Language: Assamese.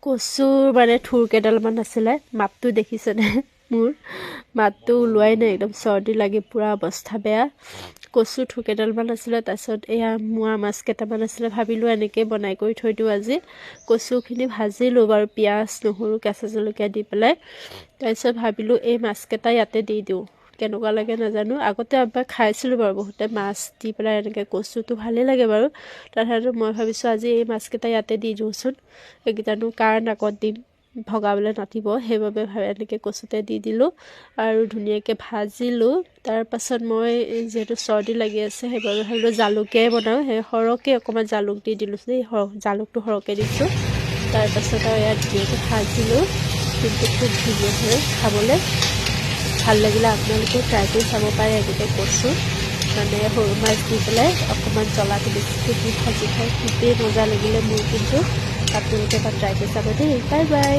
কচুৰ মানে থুৰ কেইডালমান আছিলে, মাতটো দেখিছেনে? মোৰ মাতটো ওলোৱাই নাই, একদম চৰ্দি লাগি পূৰা অৱস্থা বেয়া। কচু থুৰ কেইডালমান আছিলে, তাৰপিছত এয়া মোৱা মাছ কেইটামান আছিলে। ভাবিলোঁ এনেকৈ বনাই কৰি থৈ দিওঁ আজি। কচুখিনি ভাজিলোঁ বাৰু, পিঁয়াজ নহৰু কেঁচা জলকীয়া দি পেলাই। তাৰপিছত ভাবিলোঁ এই মাছকেইটা ইয়াতে দি দিওঁ, কেনেকুৱা লাগে নাজানো। আগতে এবাৰ খাইছিলোঁ বাৰু, বহুতে মাছ দি পেলাই এনেকৈ কচুটো ভালেই লাগে বাৰু। তথাপিতো মই ভাবিছোঁ আজি এই মাছকেইটা ইয়াতে দি দিওঁচোন, এইকেইটানো কাৰ নাকত দিম, ভগাবলৈ নাটিব, সেইবাবে এনেকৈ কচুতে দি দিলোঁ আৰু ধুনীয়াকৈ ভাজিলোঁ। তাৰপাছত মই যিহেতু চৰ্দি লাগি আছে সেইবাবে ভাবিলোঁ জালুকেই বনাওঁ, সেই সৰহকৈ অকণমান জালুক দি দিলোঁ, জালুকটো সৰহকৈ দিছোঁ। তাৰপাছত আৰু ইয়াত ধুনীয়াকৈ ভাজিলোঁ, কিন্তু খুব ধুনীয়া হয় খাবলৈ, ভাল লাগিলে। আপোনালোকেও ট্ৰাই কৰি চাব পাৰে এনেকৈ কচু মানে সৰু মাছ দি পেলাই অকণমান জ্বলাটো বেছিকৈ দি ভাজি খাই খুবেই মজা লাগিলে মোৰ। কিন্তু আপোনালোকে এবাৰ ট্ৰাই কৰি চাব দেই। Bye bye.